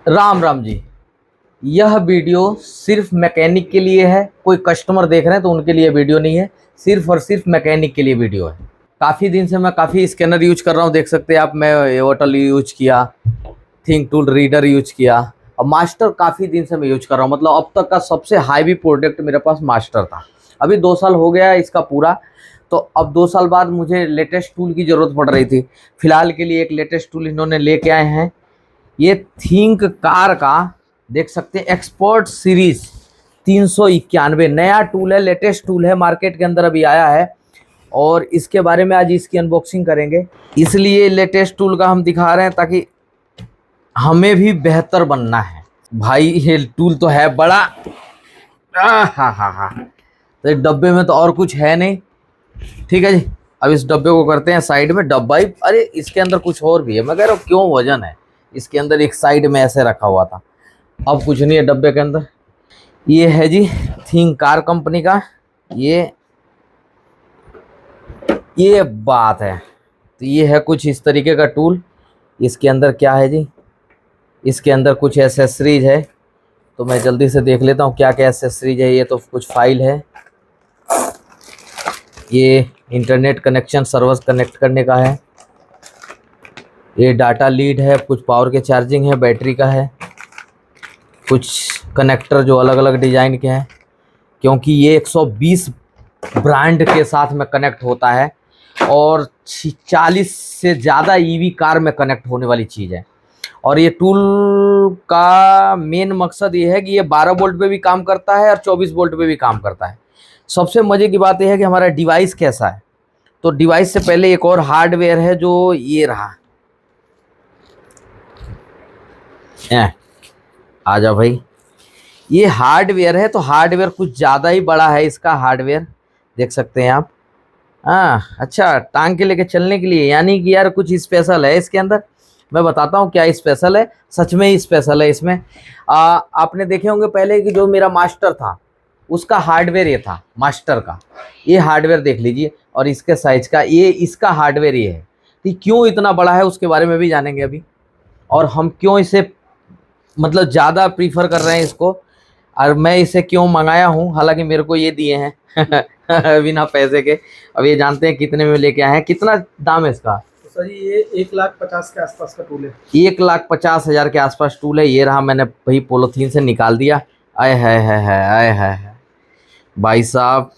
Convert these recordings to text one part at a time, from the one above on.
राम राम जी। यह वीडियो सिर्फ मैकेनिक के लिए है। कोई कस्टमर देख रहे हैं तो उनके लिए वीडियो नहीं है, सिर्फ और सिर्फ मैकेनिक के लिए वीडियो है। काफ़ी दिन से मैं काफ़ी स्कैनर यूज कर रहा हूँ, देख सकते हैं आप। मैं एवोटल यूज किया, थिंक टूल रीडर यूज किया और मास्टर काफ़ी दिन से मैं यूज कर रहा हूँ। मतलब अब तक का सबसे हाईवी प्रोडक्ट मेरे पास मास्टर था। अभी 2 साल हो गया इसका पूरा। तो अब 2 साल बाद मुझे लेटेस्ट टूल की ज़रूरत पड़ रही थी। फिलहाल के लिए एक लेटेस्ट टूल इन्होंने लेके आए हैं। ये थिंक कार का देख सकते हैं एक्सपर्ट सीरीज 391 नया टूल है, लेटेस्ट टूल है, मार्केट के अंदर अभी आया है। और इसके बारे में आज इसकी अनबॉक्सिंग करेंगे, इसलिए लेटेस्ट टूल का हम दिखा रहे हैं ताकि हमें भी बेहतर बनना है। भाई ये टूल तो है बड़ा। हा तो इस डब्बे में तो और कुछ है नहीं। ठीक है जी, अब इस डब्बे को करते हैं साइड में। डब्बा ही, अरे इसके अंदर कुछ और भी है। मैं कह रहा हूँ क्यों वजन है इसके अंदर, एक साइड में ऐसे रखा हुआ था। अब कुछ नहीं है डब्बे के अंदर। ये है जी थिंक कार कंपनी का। ये बात है। तो ये है कुछ इस तरीके का टूल। इसके अंदर क्या है जी, इसके अंदर कुछ एसेसरीज है। तो मैं जल्दी से देख लेता हूँ क्या क्या एसेसरीज है। ये तो कुछ फाइल है, ये इंटरनेट कनेक्शन सर्वर कनेक्ट करने का है, ये डाटा लीड है, कुछ पावर के चार्जिंग है, बैटरी का है, कुछ कनेक्टर जो अलग अलग डिज़ाइन के हैं, क्योंकि ये 120 ब्रांड के साथ में कनेक्ट होता है और 40 से ज़्यादा ईवी कार में कनेक्ट होने वाली चीज़ है। और ये टूल का मेन मकसद ये है कि ये 12 वोल्ट पे भी काम करता है और 24 वोल्ट पे भी काम करता है। सबसे मज़े की बात यह है कि हमारा डिवाइस कैसा है। तो डिवाइस से पहले एक और हार्डवेयर है जो ये रहा। आ जाओ भाई, ये हार्डवेयर है। तो हार्डवेयर कुछ ज़्यादा ही बड़ा है इसका हार्डवेयर, देख सकते हैं आप। हाँ अच्छा, टांग के लेके चलने के लिए, यानी कि यार कुछ स्पेशल है इसके अंदर। मैं बताता हूँ क्या स्पेशल है, सच में ही स्पेशल है इसमें। आपने देखे होंगे पहले कि जो मेरा मास्टर था उसका हार्डवेयर ये था, मास्टर का। ये हार्डवेयर देख लीजिए और इसके साइज का, ये इसका हार्डवेयर ये है। तो क्यों इतना बड़ा है उसके बारे में भी जानेंगे अभी, और हम क्यों इसे मतलब ज़्यादा प्रीफर कर रहे हैं इसको, और मैं इसे क्यों मंगाया हूँ। हालांकि मेरे को ये दिए हैं बिना पैसे के। अब ये जानते हैं कितने में लेके आए हैं, कितना दाम है इसका। तो सर ये 1,50,000 के आसपास का टूल है। 1,50,000 के आसपास टूल है। ये रहा, मैंने भाई पोलोथीन से निकाल दिया। आए है आए है भाई साहब,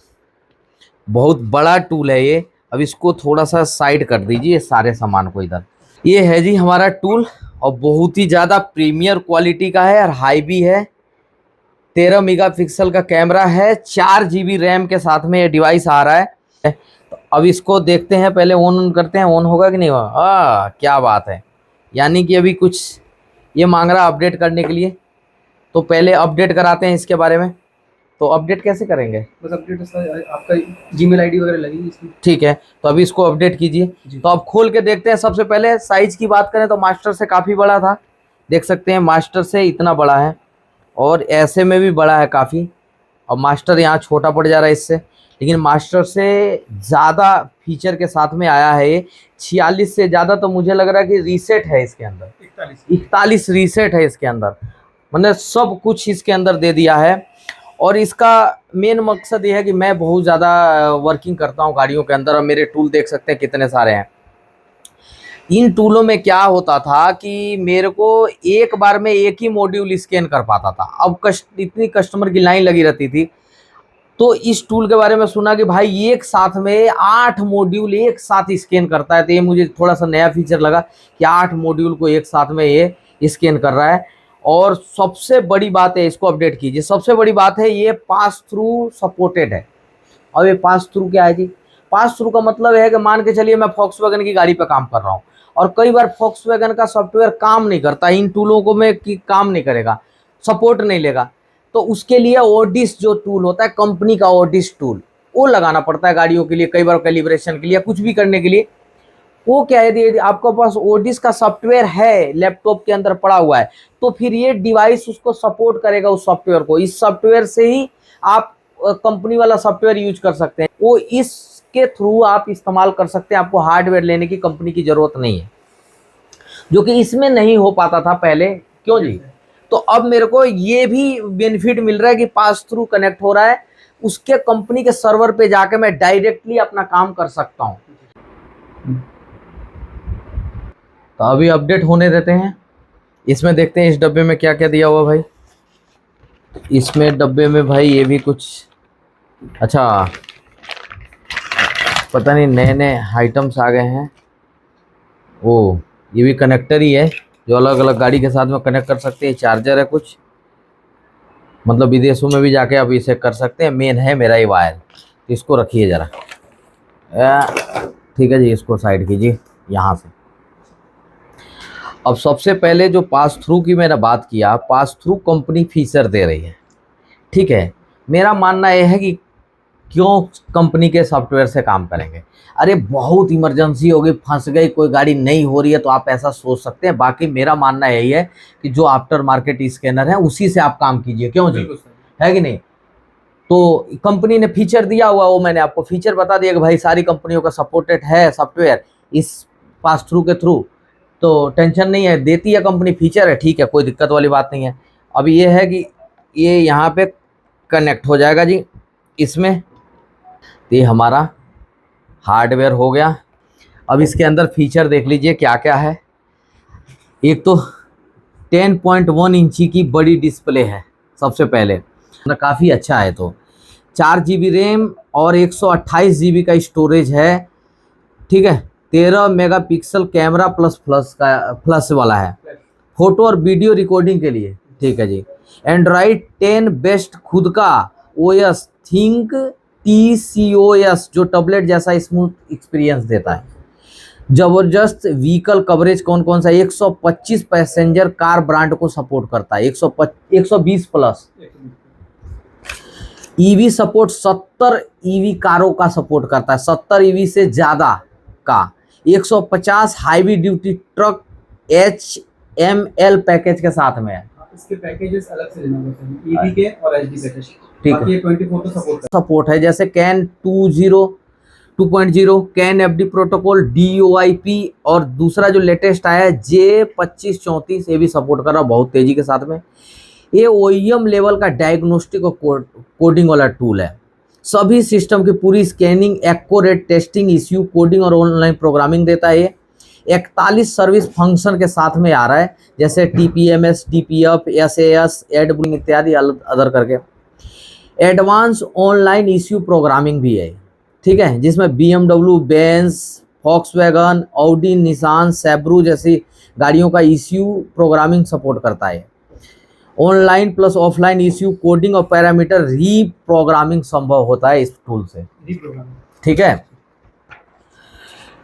बहुत बड़ा टूल है ये। अब इसको थोड़ा सा साइड कर दीजिए सारे सामान को इधर। ये है जी हमारा टूल, और बहुत ही ज़्यादा प्रीमियर क्वालिटी का है और हाई भी है। 13 मेगापिक्सल का कैमरा है, 4 GB रैम के साथ में ये डिवाइस आ रहा है। तो अब इसको देखते हैं, पहले ऑन करते हैं, ऑन होगा कि नहीं होगा। क्या बात है, यानी कि अभी कुछ ये मांग रहा अपडेट करने के लिए। तो पहले अपडेट कराते हैं इसके बारे में। तो अपडेट कैसे करेंगे? बस अपडेट सर आपका जीमेल आईडी वगैरह लगेगी इसमें। ठीक है, तो अभी इसको अपडेट कीजिए। तो अब खोल के देखते हैं। सबसे पहले साइज की बात करें तो मास्टर से काफ़ी बड़ा था, देख सकते हैं मास्टर से इतना बड़ा है, और ऐसे में भी बड़ा है काफ़ी। और मास्टर यहाँ छोटा पड़ जा रहा है इससे, लेकिन मास्टर से ज़्यादा फीचर के साथ में आया है ये। 46 से ज़्यादा तो मुझे लग रहा है कि रीसेट है इसके अंदर। 41 रीसेट है इसके अंदर, मतलब सब कुछ इसके अंदर दे दिया है। और इसका मेन मकसद ये है कि मैं बहुत ज़्यादा वर्किंग करता हूँ गाड़ियों के अंदर, और मेरे टूल देख सकते हैं कितने सारे हैं। इन टूलों में क्या होता था कि मेरे को एक बार में एक ही मॉड्यूल स्कैन कर पाता था। अब इतनी कस्टमर की लाइन लगी रहती थी। तो इस टूल के बारे में सुना कि भाई एक साथ में 8 मॉड्यूल एक साथ स्कैन करता है। तो ये मुझे थोड़ा सा नया फीचर लगा कि 8 मॉड्यूल को एक साथ में ये स्कैन कर रहा है। और सबसे बड़ी बात है, इसको अपडेट कीजिए, सबसे बड़ी बात है ये पास थ्रू सपोर्टेड है। अब ये पास थ्रू क्या है जी? पास थ्रू का मतलब है कि मान के चलिए मैं फॉक्सवैगन की गाड़ी पे काम कर रहा हूँ, और कई बार फॉक्सवैगन का सॉफ्टवेयर काम नहीं करता, इन टूलों को में कि काम नहीं करेगा, सपोर्ट नहीं लेगा। तो उसके लिए ओडिस जो टूल होता है कंपनी का, ओडिस टूल, वो लगाना पड़ता है गाड़ियों के लिए, कई बार कैलिब्रेशन के लिए, कुछ भी करने के लिए। वो क्या है, यदि आपके पास ओडिस का सॉफ्टवेयर है लैपटॉप के अंदर पड़ा हुआ है, तो फिर ये डिवाइस उसको सपोर्ट करेगा, उस सॉफ्टवेयर को। इस सॉफ्टवेयर से ही आप कंपनी वाला सॉफ्टवेयर यूज कर सकते हैं, वो इसके थ्रू आप इस्तेमाल कर सकते हैं। आपको हार्डवेयर लेने की कंपनी की जरूरत नहीं है, जो कि इसमें नहीं हो पाता था पहले। क्यों जी? तो अब मेरे को ये भी बेनिफिट मिल रहा है कि पास थ्रू कनेक्ट हो रहा है, उसके कंपनी के सर्वर पे जाके मैं डायरेक्टली अपना काम कर सकता हूँ। तो अभी अपडेट होने देते हैं। इसमें देखते हैं इस डब्बे में क्या क्या दिया हुआ भाई। इसमें डब्बे में भाई ये भी कुछ, अच्छा पता नहीं नए नए आइटम्स आ गए हैं। ओ ये भी कनेक्टर ही है जो अलग अलग गाड़ी के साथ में कनेक्ट कर सकते हैं। चार्जर है कुछ, मतलब विदेशों में भी जाके आप इसे कर सकते हैं। मेन है मेरा ये वायर, तो इसको रखिए ज़रा, ठीक है जी। इसको साइड कीजिए यहाँ से। अब सबसे पहले जो पास थ्रू की मैंने बात किया, पास थ्रू कंपनी फीचर दे रही है, ठीक है। मेरा मानना यह है कि क्यों कंपनी के सॉफ्टवेयर से काम करेंगे। अरे बहुत इमरजेंसी हो गई, फंस गई, कोई गाड़ी नहीं हो रही है, तो आप ऐसा सोच सकते हैं। बाकी मेरा मानना यही है कि जो आफ्टर मार्केट स्कैनर है उसी से आप काम कीजिए, क्यों जी, है कि नहीं। तो कंपनी ने फीचर दिया हुआ, वो मैंने आपको फीचर बता दिया कि भाई सारी कंपनियों का सपोर्टेड है सॉफ्टवेयर इस पास थ्रू के थ्रू, तो टेंशन नहीं है, देती है कंपनी, फीचर है, ठीक है, कोई दिक्कत वाली बात नहीं है। अब ये है कि ये यहाँ पे कनेक्ट हो जाएगा जी इसमें, तो ये हमारा हार्डवेयर हो गया। अब इसके अंदर फीचर देख लीजिए क्या क्या है। एक तो 10.1 इंची की बड़ी डिस्प्ले है सबसे पहले, काफ़ी अच्छा है। तो 4 GB रैम और 128 GB का स्टोरेज है, ठीक है। 13 मेगापिक्सल कैमरा प्लस वाला है, फोटो और वीडियो रिकॉर्डिंग के लिए, ठीक है जी। एंड्रॉइड 10 बेस्ट खुद का OS थिंक TCOS जो टैबलेट जैसा स्मूथ एक्सपीरियंस देता है। जबरदस्त व्हीकल कवरेज कौन कौन सा, 125 पैसेंजर कार ब्रांड को सपोर्ट करता है, 120 प्लस। ईवी सपोर्ट 70 ईवी कारों का सपोर्ट करता है, 70 ईवी से ज़्यादा का। 150 heavy duty truck HML package के साथ में है। इसके पैकेजेस अलग से लेना होता है, ईवी के और एचडी पैकेज, ठीक है। 24 तो सपोर्ट है, जैसे can 2.0 can FD protocol DOIP, और दूसरा जो लेटेस्ट आया है J2534 ये भी सपोर्ट कर रहा है बहुत तेजी के साथ में। ये OEM लेवल का डायग्नोस्टिक और कोडिंग वाला टूल है। सभी सिस्टम की पूरी scanning, accurate testing, issue coding और ऑनलाइन प्रोग्रामिंग देता है। ये 41 सर्विस फंक्शन के साथ में आ रहा है, जैसे TPMS, DPF, SAS, एडब्लिंग इत्यादि अदर करके। एडवांस ऑनलाइन इश्यू प्रोग्रामिंग भी है, ठीक है, जिसमें BMW, Benz, Volkswagen, Audi, Nissan, Subaru जैसी गाड़ियों का इश्यू प्रोग्रामिंग सपोर्ट करता है। Online plus offline issue coding और पैरामीटर रीप्रोग्रामिंग संभव होता है इस टूल से, ठीक है।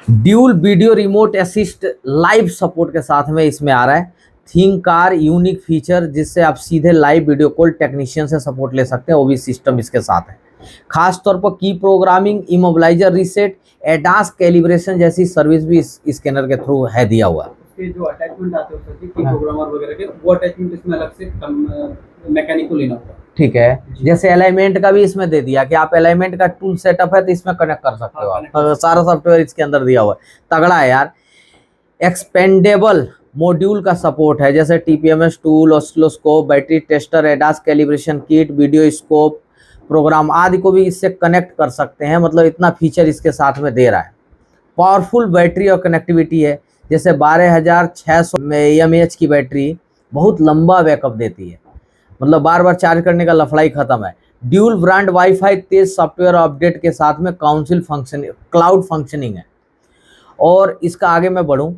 Dual video remote assist live support के साथ में इसमें आ रहा है। थिंक कार यूनिक फीचर जिससे आप सीधे लाइव वीडियो कॉल टेक्नीशियन से सपोर्ट ले सकते हैं, वो भी सिस्टम इसके साथ है। खास तौर पर की programming, immobiliser reset, ADAS calibration जैसी सर्विस भी इस स्कैनर के थ्रू है दिया हुआ। इसके जो अटैचमेंट आते हैं उसके की प्रोग्रामर वगैरह के, वो अटैचमेंट इसमें अलग से मैकेनिक को लेना होगा, ठीक है। जैसे अलाइनमेंट का भी इसमें दे दिया कि आप अलाइनमेंट का टूल सेटअप है तो इसमें कनेक्ट कर सकते हो आप, सारा सॉफ्टवेयर इसके अंदर दिया हुआ है, तगड़ा है यार। एक्सपेंडेबल मॉड्यूल का सपोर्ट है, जैसे TPMS tool, oscilloscope, battery tester, ADAS calibration kit, video scope program आदि को भी इससे कनेक्ट कर सकते हैं। मतलब इतना फीचर इसके साथ में दे रहा है। पावरफुल बैटरी और कनेक्टिविटी है, जैसे 12600 mAh की बैटरी बहुत लंबा बैकअप देती है, मतलब बार बार चार्ज करने का लफड़ाई खत्म है। ड्यूल ब्रांड वाईफाई तेज सॉफ्टवेयर अपडेट के साथ में काउंसिल फंक्शन क्लाउड फंक्शनिंग है। और इसका आगे मैं बढ़ूं,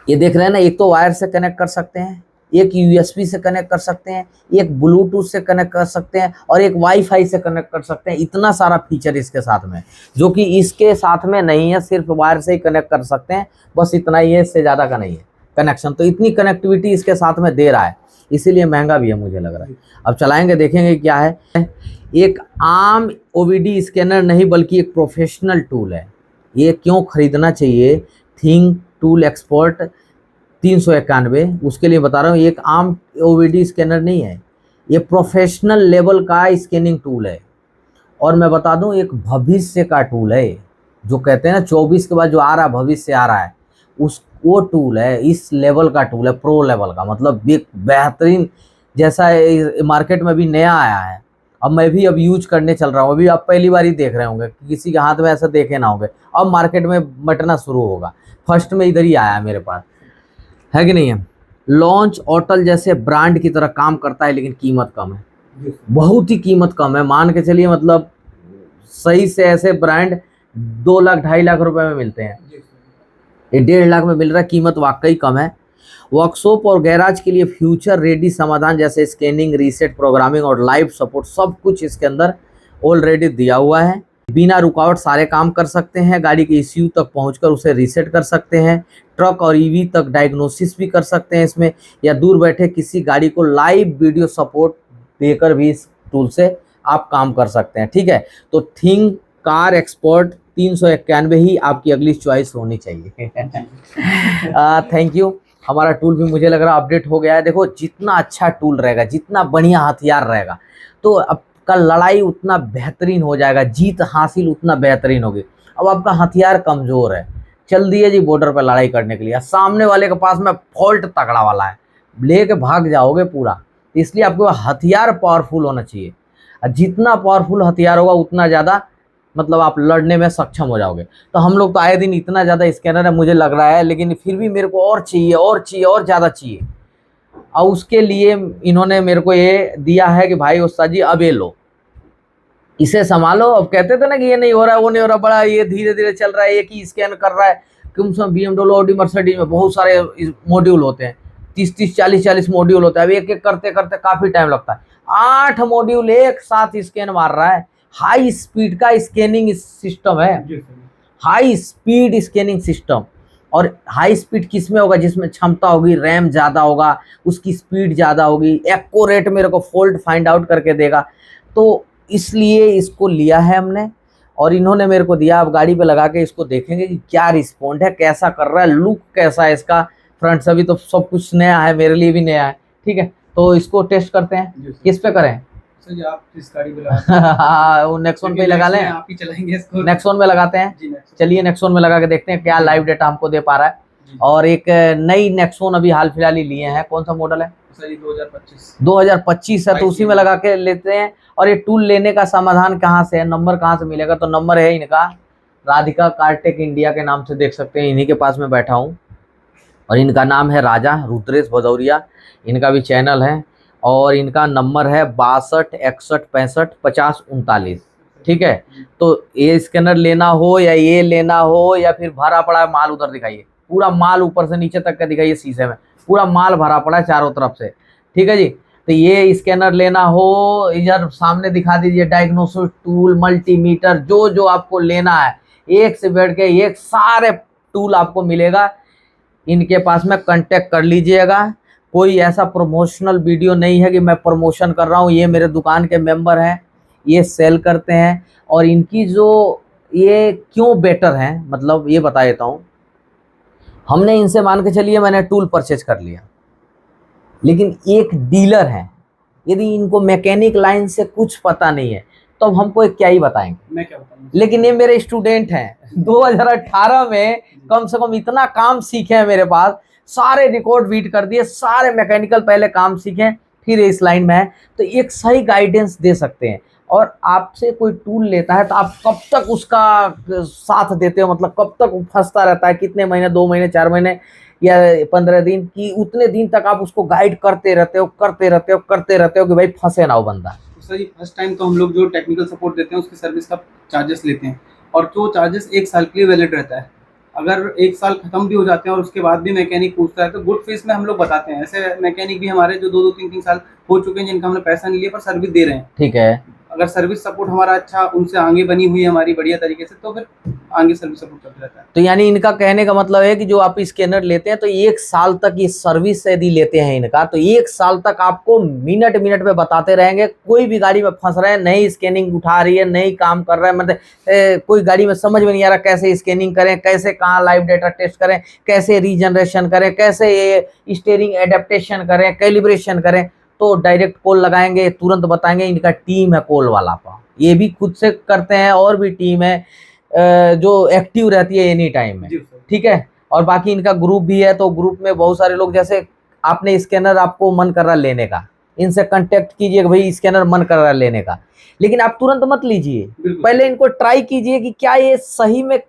ये देख रहे हैं ना, एक तो वायर से कनेक्ट कर सकते हैं, एक USB से कनेक्ट कर सकते हैं, एक ब्लूटूथ से कनेक्ट कर सकते हैं और एक वाईफाई से कनेक्ट कर सकते हैं। इतना सारा फीचर इसके साथ में, जो कि इसके साथ में नहीं है, सिर्फ वायर से ही कनेक्ट कर सकते हैं, बस इतना ही है, इससे ज़्यादा का नहीं है कनेक्शन। तो इतनी कनेक्टिविटी इसके साथ में दे रहा है, इसीलिए महंगा भी है मुझे लग रहा है। अब चलाएंगे देखेंगे क्या है। एक आम OBD स्कैनर नहीं बल्कि एक प्रोफेशनल टूल है। ये क्यों खरीदना चाहिए, थिंक टूल एक्सपर्ट 391, उसके लिए बता रहा हूँ। एक आम OBD स्कैनर नहीं है, ये प्रोफेशनल लेवल का स्कैनिंग टूल है। और मैं बता दूँ एक भविष्य का टूल है, जो कहते हैं ना 24 के बाद जो आ रहा है भविष्य आ रहा है, वो टूल है, इस लेवल का टूल है, प्रो लेवल का, मतलब एक बेहतरीन, जैसा मार्केट में भी नया आया है। अब मैं भी अब यूज करने चल रहा हूँ, अभी आप पहली बार ही देख रहे होंगे, किसी के हाथ में ऐसा देखे ना होंगे, अब मार्केट में बटना शुरू होगा। फर्स्ट में इधर ही आया मेरे पास, है कि नहीं है। लॉन्च ऑटल जैसे ब्रांड की तरह काम करता है, लेकिन कीमत कम है, बहुत ही कीमत कम है। मान के चलिए मतलब सही से ऐसे ब्रांड 2 लाख 2.5 लाख रुपए में मिलते हैं, ये 1.5 लाख में मिल रहा है, कीमत वाकई कम है। वर्कशॉप और गैराज के लिए फ्यूचर रेडी समाधान जैसे स्कैनिंग, रीसेट, प्रोग्रामिंग और लाइव सपोर्ट, सब कुछ इसके अंदर ऑलरेडी दिया हुआ है। बिना रुकावट सारे काम कर सकते हैं, गाड़ी के ECU तक पहुंचकर उसे रीसेट कर सकते हैं, ट्रक और EV तक डायग्नोसिस भी कर सकते हैं इसमें, या दूर बैठे किसी गाड़ी को लाइव वीडियो सपोर्ट देकर भी इस टूल से आप काम कर सकते हैं। ठीक है, तो थिंक कार एक्सपर्ट 391 ही आपकी अगली चॉइस होनी चाहिए। Thank you. हमारा टूल भी मुझे लग रहा है अपडेट हो गया है। देखो, जितना अच्छा टूल रहेगा, जितना बढ़िया हथियार रहेगा, तो आपका लड़ाई उतना बेहतरीन हो जाएगा, जीत हासिल उतना बेहतरीन होगी। अब आपका हथियार कमज़ोर है, चल दिए जी बॉर्डर पर लड़ाई करने के लिए, सामने वाले के पास में फॉल्ट तगड़ा वाला है, लेके भाग जाओगे पूरा। इसलिए आपको हथियार पावरफुल होना चाहिए, और जितना पावरफुल हथियार होगा उतना ज़्यादा मतलब आप लड़ने में सक्षम हो जाओगे। तो हम लोग तो आए दिन इतना ज़्यादा स्कैनर है मुझे लग रहा है, लेकिन फिर भी मेरे को और चाहिए, और चाहिए, और ज़्यादा चाहिए। और उसके लिए इन्होंने मेरे को ये दिया है कि भाई उस्ताद जी अब ये लो, इसे संभालो। अब कहते थे ना कि ये नहीं हो रहा है, वो नहीं हो रहा, बड़ा ये धीरे धीरे चल रहा है, एक ही स्कैन कर रहा है। कम से कम BMW, ऑडी, मर्सिडीज में बहुत सारे मॉड्यूल होते हैं, 30-30, 40-40 मॉड्यूल होता है। अब एक एक करते करते काफ़ी टाइम लगता है। 8 मॉड्यूल एक साथ स्कैन मार रहा है। हाई स्पीड का स्कैनिंग सिस्टम है, हाई स्पीड स्कैनिंग सिस्टम। और हाई स्पीड किस में होगा? जिसमें क्षमता होगी, रैम ज़्यादा होगा, उसकी स्पीड ज़्यादा होगी, एक्यूरेट मेरे को फॉल्ट फाइंड आउट करके देगा। तो इसलिए इसको लिया है हमने, और इन्होंने मेरे को दिया। अब गाड़ी पे लगा के इसको देखेंगे कि क्या रिस्पॉन्ड है, कैसा कर रहा है, लुक कैसा है इसका, फ्रंट से भी तो सब कुछ नया है, मेरे लिए भी नया है। ठीक है, तो इसको टेस्ट करते हैं। किस पे करें सर जी? आप जिस गाड़ी पे लगाते हैं हाँ, वो नेक्सॉन पे लगा लें, आप ही चलाएंगे इसको। नेक्सॉन में लगाते हैं। चलिए नेक्सॉन में लगा के देखते हैं क्या लाइव डेटा हमको दे पा रहा है। और एक नई नेक्सॉन अभी हाल फिलहाल ही लिए हैं, कौन सा मॉडल है सर? 2025 है, तो उसी में लगा के लेते हैं। और ये टूल लेने का समाधान कहाँ से है, नंबर कहाँ से मिलेगा? तो नंबर है इनका राधिका कारटेक इंडिया के नाम से, देख सकते हैं, इन्हीं के पास में बैठा हूँ। और इनका नाम है राजा रुद्रेश भदौरिया, इनका भी चैनल है। और इनका नंबर है 62 61 65 50 39। ठीक है, तो ये स्कैनर लेना हो या ये लेना हो, या फिर भरा पड़ा माल, उधर दिखाइए, पूरा माल ऊपर से नीचे तक का दिखाइए, शीशे में पूरा माल भरा पड़ा है चारों तरफ से। ठीक है जी, तो ये स्कैनर लेना हो, इधर सामने दिखा दीजिए, डायग्नोसिस टूल, मल्टीमीटर, जो जो आपको लेना है, एक से बैठ के एक सारे टूल आपको मिलेगा। इनके पास में कांटेक्ट कर लीजिएगा। कोई ऐसा प्रमोशनल वीडियो नहीं है कि मैं प्रमोशन कर रहा हूँ, ये मेरे दुकान के मेंबर हैं, ये सेल करते हैं। और इनकी जो ये क्यों बेटर हैं, मतलब ये बता देता हूँ। हमने इनसे मान के चलिए मैंने टूल परचेज कर लिया, लेकिन एक डीलर है, यदि इनको मैकेनिक लाइन से कुछ पता नहीं है तो अब हमको क्या ही बताएंगे, मैं क्या बताऊं। लेकिन ये मेरे स्टूडेंट हैं, 2018 में कम से कम इतना काम सीखे हैं मेरे पास, सारे रिकॉर्ड बीट कर दिए, सारे मैकेनिकल पहले काम सीखे, फिर इस लाइन में है, तो एक सही गाइडेंस दे सकते हैं। और आपसे कोई टूल लेता है तो आप कब तक उसका साथ देते हो, मतलब कब तक फंसता रहता है, कितने महीने, 2 महीने, 4 महीने या 15 दिन की, उतने दिन तक आप उसको गाइड करते रहते हो कि भाई फंसे ना हो बंदा। तो सर, फर्स्ट टाइम तो हम लोग जो टेक्निकल सपोर्ट देते हैं उसकी सर्विस का चार्जेस लेते हैं, और जो चार्जेस 1 साल के लिए वैलिड रहता है। अगर 1 साल खत्म भी हो जाते हैं और उसके बाद भी मैकेनिक पूछता है तो गुड फेस में हम लोग बताते हैं। ऐसे मैकेनिक भी हमारे जो 2-2, 3-3 साल हो चुके हैं, जिनका हमने पैसा नहीं लिया पर सर्विस दे रहे हैं। ठीक है, अगर सर्विस सपोर्ट हमारा अच्छा, उनसे आगे बनी हुई है हमारी बढ़िया तरीके से, तो फिर आगे सर्विस सपोर्ट चलता रहता है। तो यानी इनका कहने का मतलब है कि जो आप स्कैनर लेते हैं तो 1 साल तक ये सर्विस यदि लेते हैं इनका, तो 1 साल तक आपको मिनट मिनट में बताते रहेंगे। कोई भी गाड़ी में फंस रहे हैं, नई स्कैनिंग उठा रही है, नई काम कर रहा है, मतलब कोई गाड़ी में समझ में नहीं आ रहा कैसे स्कैनिंग करें, कैसे कहाँ लाइव डेटा टेस्ट करें, कैसे रीजनरेशन करें, कैसे ये स्टीयरिंग एडेप्टेशन करें, कैलिब्रेशन करें, तो डायरेक्ट कॉल लगाएंगे, तुरंत बताएंगे। इनका टीम है कॉल वाला का, ये भी खुद से करते हैं, और भी टीम है जो एक्टिव रहती है एनी टाइम में। ठीक है, और बाकी इनका ग्रुप भी है, तो ग्रुप में बहुत सारे लोग, जैसे आपने स्कैनर आपको मन कर रहा लेने का, इनसे कांटेक्ट कीजिए कि भाई स्कैनर मन कर रहा है लेने का, लेकिन आप तुरंत मत लीजिए, पहले इनको ट्राई कीजिए कि क्या ये सही में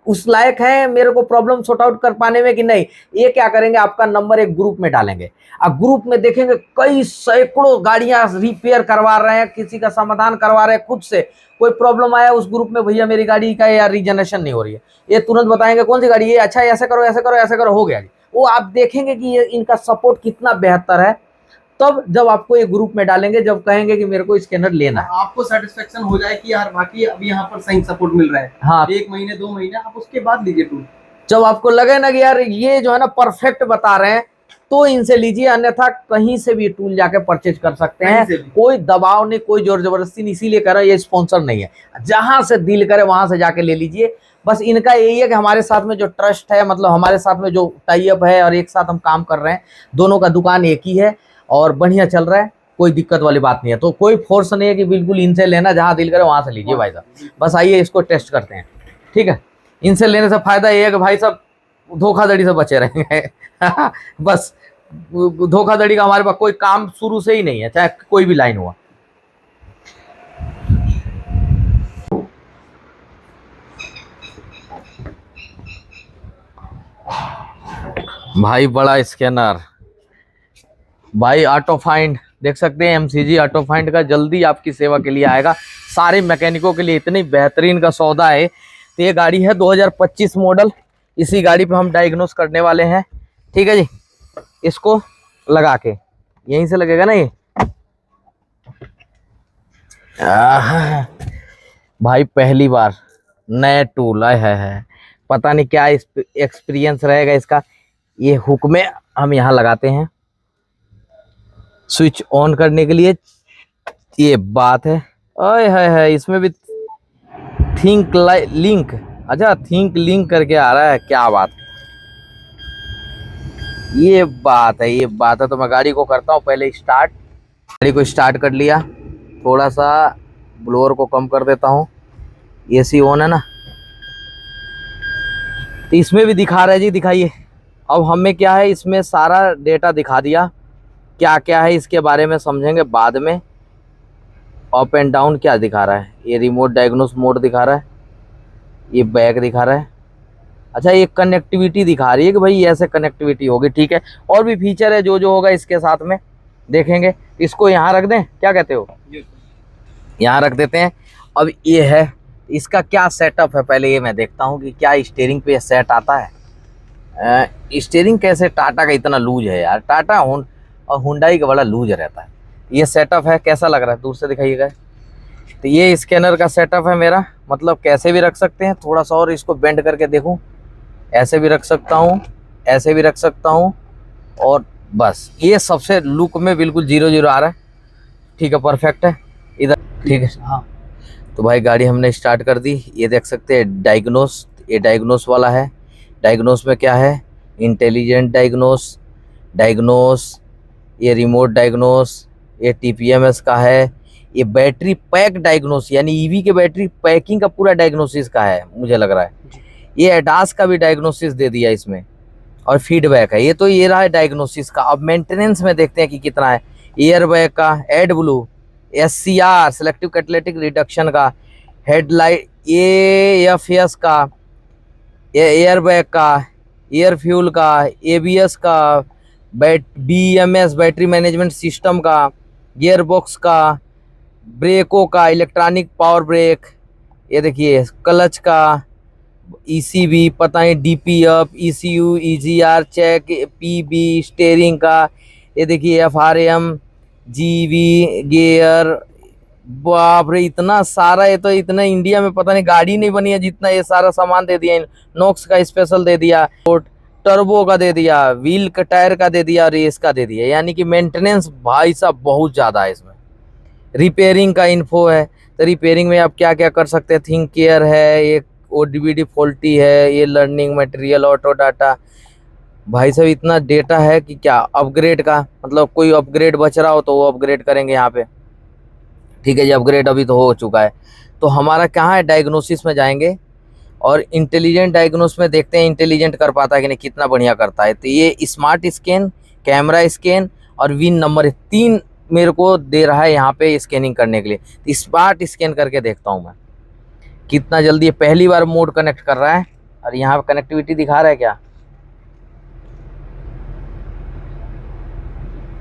उस लायक है मेरे को प्रॉब्लम सॉर्ट आउट कर पाने में कि नहीं। ये क्या करेंगे, आपका नंबर एक ग्रुप में डालेंगे, आप ग्रुप में देखेंगे कई सैकड़ों गाड़ियां रिपेयर करवा रहे हैं, किसी का समाधान करवा रहे हैं खुद से। कोई प्रॉब्लम आया उस ग्रुप में, भैया मेरी गाड़ी का यार रीजनरेशन नहीं हो रही है, ये तुरंत बताएंगे कौन सी गाड़ी है, अच्छा ऐसे करो ऐसे करो ऐसे करो, हो गया। वो आप देखेंगे कि ये इनका सपोर्ट कितना बेहतर है, तब जब आपको ये ग्रुप में डालेंगे, जब कहेंगे कि मेरे को स्कैनर लेना है, आपको सेटिस्फेक्शन हो जाए कि यार बाकी अभी यहाँ पर सही सपोर्ट मिल रहा है, हाँ 1 महीने 2 महीने आप उसके बाद लीजिए टूल। जब आपको लगे ना कि यार ये जो है ना परफेक्ट बता रहे हैं, तो इनसे लीजिए, अन्यथा कहीं से भी टूल जाके परचेज कर सकते हैं, कोई दबाव नहीं, कोई जोर जबरदस्ती नहीं, इसीलिए कह रहा है ये स्पॉन्सर नहीं है, जहां से दिल करे वहां से जाके ले लीजिए। बस इनका यही है कि हमारे साथ में जो ट्रस्ट है, मतलब हमारे साथ में जो टाई अप है और एक साथ हम काम कर रहे हैं, दोनों का दुकान एक ही है और बढ़िया चल रहा है, कोई दिक्कत वाली बात नहीं है। तो कोई फोर्स नहीं है कि बिल्कुल इनसे लेना, जहां दिल करे वहां से लीजिए भाई साहब। बस आइए इसको टेस्ट करते हैं, ठीक है। इनसे लेने से फायदा ये है कि भाई साहब धोखाधड़ी से बचे रहेंगे बस धोखाधड़ी का हमारे पास कोई काम शुरू से ही नहीं है, चाहे कोई भी लाइन हुआ। भाई बड़ा स्कैनर, भाई ऑटो फाइंड देख सकते हैं, एमसीजी ऑटो फाइंड का जल्दी आपकी सेवा के लिए आएगा, सारे मैकेनिकों के लिए इतनी बेहतरीन का सौदा है। तो ये गाड़ी है 2025 मॉडल, इसी गाड़ी पे हम डायग्नोस करने वाले हैं, ठीक है जी। इसको लगा के यहीं से लगेगा ना ये, भाई पहली बार नए टूल आए है, पता नहीं क्या एक्सपीरियंस रहेगा इसका। ये हुक में हम यहाँ लगाते हैं, स्विच ऑन करने के लिए, ये बात है। ओए है इसमें भी थिंक लिंक, अच्छा थिंक लिंक करके आ रहा है, क्या बात है, ये बात है, ये बात है। तो मैं गाड़ी को करता हूँ पहले स्टार्ट, गाड़ी को स्टार्ट कर लिया, थोड़ा सा ब्लोअर को कम कर देता हूँ, एसी ऑन है ना, तो इसमें भी दिखा रहा है जी, दिखाइए। अब हमें क्या है, इसमें सारा डेटा दिखा दिया, क्या क्या है इसके बारे में समझेंगे बाद में। अप एंड डाउन क्या दिखा रहा है, ये रिमोट डायग्नोस मोड दिखा रहा है, ये बैक दिखा रहा है, अच्छा ये कनेक्टिविटी दिखा रही है कि भाई ऐसे कनेक्टिविटी होगी, ठीक है। और भी फीचर है जो जो होगा इसके साथ में देखेंगे। इसको यहाँ रख दें, क्या कहते हो, यहाँ रख देते हैं। अब ये है इसका क्या सेटअप है, पहले ये मैं देखता हूँ कि क्या स्टीयरिंग पे सेट आता है। स्टीयरिंग कैसे, टाटा का इतना लूज है यार, टाटा और हुंडई का बड़ा लूज रहता है। ये सेटअप है, कैसा लग रहा है, दूर से दिखाइएगा। तो ये स्कैनर का सेटअप है मेरा, मतलब कैसे भी रख सकते हैं, थोड़ा सा और इसको बेंड करके देखूं, ऐसे भी रख सकता हूँ, ऐसे भी रख सकता हूँ, और बस ये सबसे लुक में बिल्कुल 0-0 आ रहा है, ठीक है, परफेक्ट है इधर, ठीक है। हाँ तो भाई गाड़ी हमने स्टार्ट कर दी, ये देख सकते हैं डायग्नोस, ये डायग्नोस वाला है। डायग्नोस में क्या है, इंटेलिजेंट डायग्नोस, डायग्नोस, ये रिमोट डायग्नोस, ये टीपीएमएस का है, ये बैटरी पैक डायग्नोस, यानी ईवी के बैटरी पैकिंग का पूरा डायग्नोसिस का है मुझे लग रहा है। ये एडास का भी डायग्नोसिस दे दिया इसमें, और फीडबैक है। ये तो ये रहा है डायग्नोसिस का। अब मेंटेनेंस में देखते हैं कि कितना है। एयर बैग का, AdBlue, SCR selective catalytic reduction का, हेडलाइट, AFS का, एयर बैग का, एयर फ्यूल का, ABS का, BMS बैटरी मैनेजमेंट सिस्टम का, गियर बॉक्स का, ब्रेकों का, इलेक्ट्रॉनिक पावर ब्रेक, ये देखिए क्लच का, ECB, पता नहीं DP up, ECU, EGR check, PB steering का, ये देखिए FRM, GB गियर, बाप रे इतना सारा। ये तो इतना इंडिया में पता नहीं गाड़ी नहीं बनी है जितना ये सारा सामान दे दिया। नॉक्स का स्पेशल दे दिया, टर्बो का दे दिया, व्हील का, टायर का दे दिया, रेस का दे दिया, यानी कि मेंटेनेंस भाई साहब बहुत ज़्यादा है इसमें। रिपेयरिंग का इन्फो है, तो रिपेयरिंग में आप क्या क्या कर सकते हैं, थिंक केयर है, ये ODBD फॉल्टी है, ये लर्निंग मटेरियल, ऑटो डाटा, भाई साहब इतना डेटा है कि क्या। अपग्रेड का मतलब कोई अपग्रेड बच रहा हो तो वो अपग्रेड करेंगे यहाँ पे, ठीक है जी। अपग्रेड अभी तो हो चुका है। तो हमारा कहाँ है, डायग्नोसिस में जाएंगे, और इंटेलिजेंट डायग्नोस में देखते हैं इंटेलिजेंट कर पाता है कि नहीं, कितना बढ़िया करता है। तो ये स्मार्ट स्कैन, कैमरा स्कैन और विन नंबर 3 मेरे को दे रहा है यहाँ पे स्कैनिंग करने के लिए। तो स्मार्ट स्कैन करके देखता हूँ मैं कितना जल्दी। ये पहली बार मोड कनेक्ट कर रहा है और यहाँ पे कनेक्टिविटी दिखा रहा है क्या,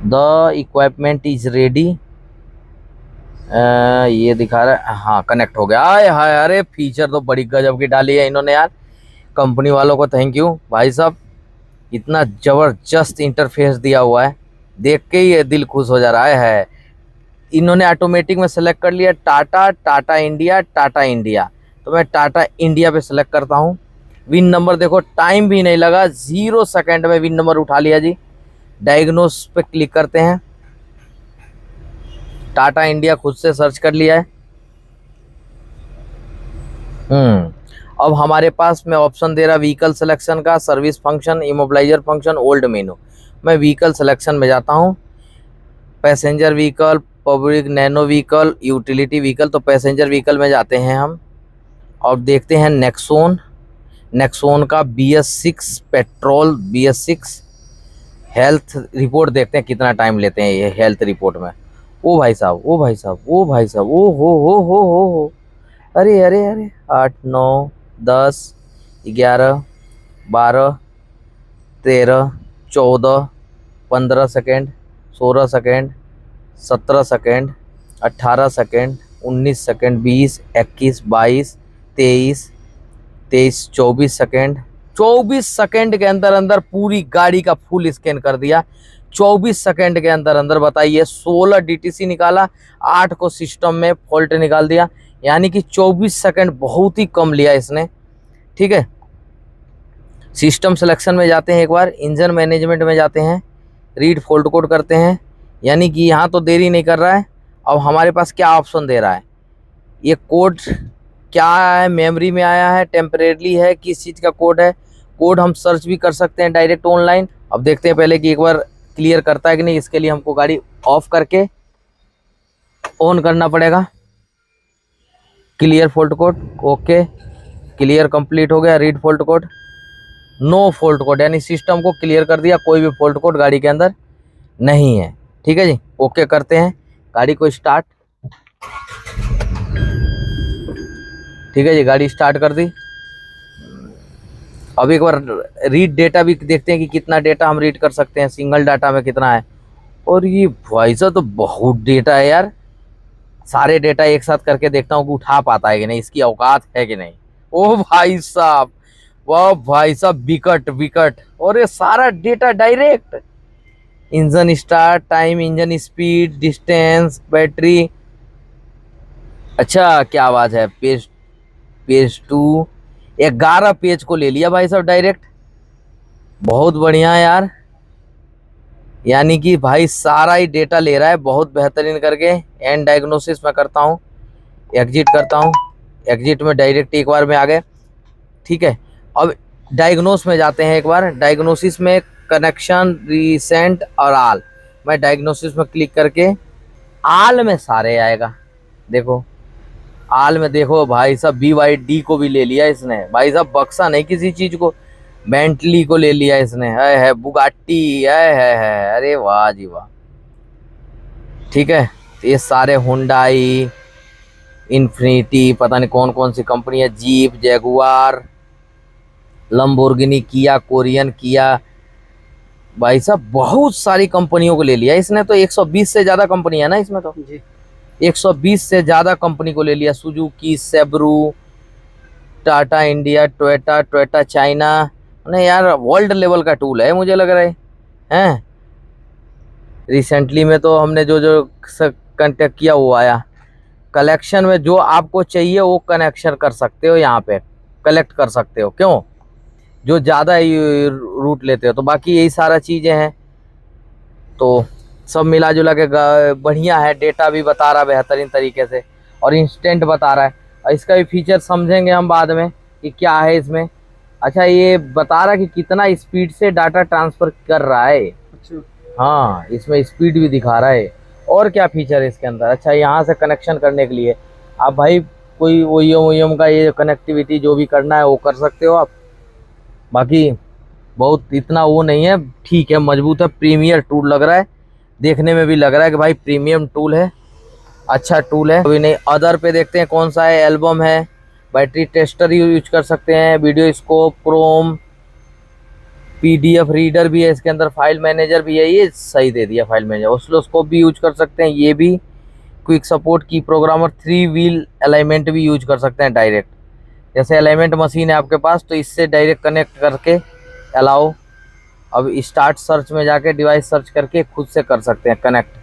द इक्विपमेंट इज रेडी, ये दिखा रहा है। हाँ कनेक्ट हो गया। आए हाय, अरे फीचर तो बड़ी गजब की डाली है इन्होंने यार, कंपनी वालों को थैंक यू भाई साहब। इतना ज़बरदस्त इंटरफेस दिया हुआ है, देख के ही दिल खुश हो जा रहा है। इन्होंने ऑटोमेटिक में सेलेक्ट कर लिया टाटा, टाटा इंडिया, टाटा इंडिया। तो मैं टाटा इंडिया पे सेलेक्ट करता हूँ। विन नंबर देखो, टाइम भी नहीं लगा, 0 सेकंड में विन नंबर उठा लिया जी। डायग्नोस पे क्लिक करते हैं, टाटा इंडिया खुद से सर्च कर लिया है। अब हमारे पास में ऑप्शन दे रहा व्हीकल सिलेक्शन का, service function, immobiliser function, old मेनू। मैं व्हीकल सिलेक्शन में जाता हूँ, passenger vehicle, public, nano vehicle, utility vehicle. तो पैसेंजर व्हीकल में जाते हैं हम और देखते हैं नेक्सॉन। नेक्सॉन का BS6 petrol, BS6 health report देखते हैं कितना टाइम लेते हैं ये हेल्थ रिपोर्ट में। ओ भाई साहब, ओ भाई साहब, ओ भाई साहब, ओ हो, अरे अरे अरे, 8 9 10 11 12 13 14 15 second, 16 second, 17 second, 18 second, 19 second, 20 21 22 23 24 second. 24 second के अंदर अंदर पूरी गाड़ी का फुल स्कैन कर दिया। 24 सेकेंड के अंदर अंदर बताइए, 16 DTC निकाला, 8 को सिस्टम में फॉल्ट निकाल दिया। यानी कि 24 सेकेंड बहुत ही कम लिया इसने। ठीक है, सिस्टम सिलेक्शन में जाते हैं, एक बार इंजन मैनेजमेंट में जाते हैं, रीड फॉल्ट कोड करते हैं। यानी कि यहाँ तो देरी नहीं कर रहा है। अब हमारे पास क्या ऑप्शन दे रहा है, ये कोड क्या है, मेमोरी में आया है, टेम्परेरी है, किस चीज़ का कोड है। कोड हम सर्च भी कर सकते हैं डायरेक्ट ऑनलाइन। अब देखते हैं पहले कि एक बार क्लियर करता है कि नहीं। इसके लिए हमको गाड़ी ऑफ करके ऑन करना पड़ेगा। Clear fault code, okay, clear complete हो गया। Read fault code, no fault code, यानी सिस्टम को क्लियर कर दिया, कोई भी फॉल्ट कोड गाड़ी के अंदर नहीं है। ठीक है जी, ओके करते हैं, गाड़ी को स्टार्ट। ठीक है जी, गाड़ी स्टार्ट कर दी। अब एक बार रीड डेटा भी देखते हैं कि कितना डेटा हम रीड कर सकते हैं, सिंगल डाटा में कितना है। और ये भाई साहब तो बहुत डेटा है यार, सारे डेटा एक साथ करके देखता हूँ कि उठा पाता है कि नहीं, इसकी औकात है कि नहीं। ओ भाई साहब, वाह भाई साहब, विकट विकट। और ये सारा data direct, engine start time, engine speed, distance, battery. अच्छा क्या आवाज़ है, पेज 2, 11 पेज को ले लिया भाई साहब डायरेक्ट। बहुत बढ़िया यार, यानी कि भाई सारा ही डेटा ले रहा है, बहुत बेहतरीन करके। एंड डायग्नोसिस में करता हूँ, एग्जिट करता हूँ, एग्जिट में डायरेक्ट एक बार में आ गए। ठीक है, अब डायग्नोस में जाते हैं एक बार। डायग्नोसिस में कनेक्शन, रिसेंट और आल। मैं डायग्नोसिस में क्लिक करके आल में सारे आएगा। देखो आल में, देखो भाई साहब BYD को भी ले लिया इसने भाई साहब, बक्सा नहीं किसी चीज़ को, बेंटली को ले लिया इसने, है बुगाटी, है, अरे वाह जी वाह। ठीक है, तो ये सारे हुंडई, इन्फिनिटी, पता नहीं कौन कौन सी कंपनी है, जीप, जैगुआर, लंबोर्गिनी, किया, कोरियन, किया। भाई साहब बहुत सारी कंपनियों को ले लिया इसने। तो 120 से ज़्यादा कंपनी है ना इसमें, तो जी 120 से ज़्यादा कंपनी को ले लिया। Suzuki, Subaru, Tata India, Toyota, Toyota China. नहीं यार, वर्ल्ड लेवल का टूल है मुझे लग रहा है, हैं। रिसेंटली में तो हमने जो जो कांटेक्ट किया वो आया। कलेक्शन में जो आपको चाहिए वो कनेक्शन कर सकते हो, यहाँ पे कलेक्ट कर सकते हो, क्यों, जो ज़्यादा रूट लेते हो। तो बाकी यही सारा चीज़ें हैं, तो सब मिला जुला के बढ़िया है। डेटा भी बता रहा है बेहतरीन तरीके से और इंस्टेंट बता रहा है। और इसका भी फीचर समझेंगे हम बाद में कि क्या है इसमें। अच्छा, ये बता रहा है कि कितना स्पीड से डाटा ट्रांसफ़र कर रहा है। अच्छा, हाँ, इसमें स्पीड भी दिखा रहा है। और क्या फीचर है इसके अंदर। अच्छा, यहाँ से कनेक्शन करने के लिए आप भाई कोई ओईएम का ये कनेक्टिविटी जो भी करना है वो कर सकते हो आप। बाकी बहुत इतना वो नहीं है, ठीक है, मजबूत है, प्रीमियर टूल लग रहा है, देखने में भी लग रहा है कि भाई प्रीमियम टूल है, अच्छा टूल है। अभी नहीं, अदर पे देखते हैं कौन सा है। एल्बम है, बैटरी टेस्टर यूज कर सकते हैं, video scope, Chrome, PDF reader भी है इसके अंदर, फाइल मैनेजर भी है, ये सही दे दिया फाइल मैनेजर। ऑसिलोस्कोप भी यूज कर सकते हैं, ये भी क्विक सपोर्ट की प्रोग्रामर, 3 व्हील अलाइनमेंट भी यूज कर सकते हैं डायरेक्ट। जैसे अलाइनमेंट मशीन है आपके पास तो इससे डायरेक्ट कनेक्ट करके अलाउ, अब स्टार्ट सर्च में जाके डिवाइस सर्च करके खुद से कर सकते हैं कनेक्ट।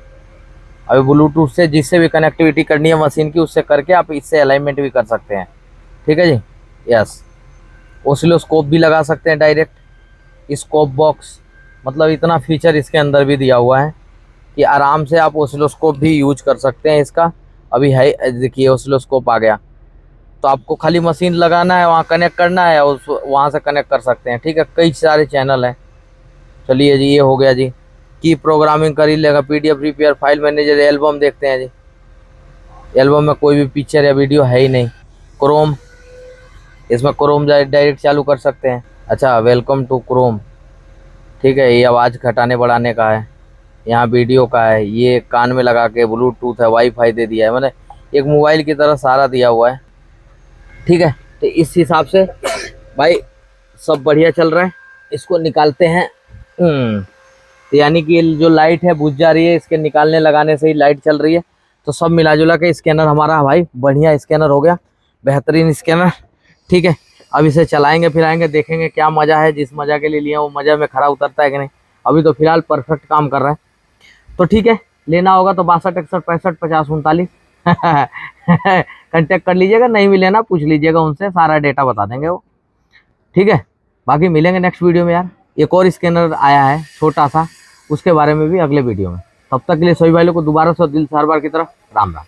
अभी ब्लूटूथ से जिससे भी कनेक्टिविटी करनी है मशीन की उससे करके आप इससे अलाइनमेंट भी कर सकते हैं, ठीक है जी। यस, ऑसिलोस्कोप भी लगा सकते हैं डायरेक्ट, स्कोप बॉक्स, मतलब इतना फीचर इसके अंदर भी दिया हुआ है कि आराम से आप ऑसिलोस्कोप भी यूज कर सकते हैं इसका। अभी है, देखिए ऑसिलोस्कोप आ गया, तो आपको खाली मशीन लगाना है, वहाँ कनेक्ट करना है, उस वहाँ से कनेक्ट कर सकते हैं, ठीक है। कई सारे चैनल हैं। चलिए जी, ये हो गया जी, की प्रोग्रामिंग कर ही लेगा, PDF repair, file manager, album देखते हैं जी। एल्बम में कोई भी पिक्चर या वीडियो है ही नहीं। क्रोम, इसमें क्रोम डायरेक्ट चालू कर सकते हैं। अच्छा, वेलकम टू क्रोम, ठीक है, ये आवाज़ घटाने बढ़ाने का है, यहाँ वीडियो का है, ये कान में लगा के ब्लूटूथ है, वाईफाई दे दिया है, मैंने एक मोबाइल की तरह सारा दिया हुआ है, ठीक है। तो इस हिसाब से भाई सब बढ़िया चल रहा है। इसको निकालते हैं, तो यानी कि जो लाइट है बुझ जा रही है, इसके निकालने लगाने से ही लाइट चल रही है। तो सब मिला जुला के स्कैनर हमारा भाई बढ़िया स्कैनर हो गया, बेहतरीन स्कैनर, ठीक है। अब इसे चलाएंगे फिराएंगे, देखेंगे क्या मज़ा है, जिस मज़ा के लिए लिया वो मज़ा में खरा उतरता है कि नहीं। अभी तो फिलहाल परफेक्ट काम कर रहा है, तो ठीक है। लेना होगा तो 62 61 65 50 39 कंटेक्ट कर लीजिएगा, नहीं भी लेना पूछ लीजिएगा उनसे, सारा डेटा बता देंगे वो, ठीक है। बाकी मिलेंगे नेक्स्ट वीडियो में यार। एक और स्कैनर आया है छोटा सा, उसके बारे में भी अगले वीडियो में। तब तक के लिए सभी भाई लोग को दोबारा से दिल से हर बार की तरफ राम राम।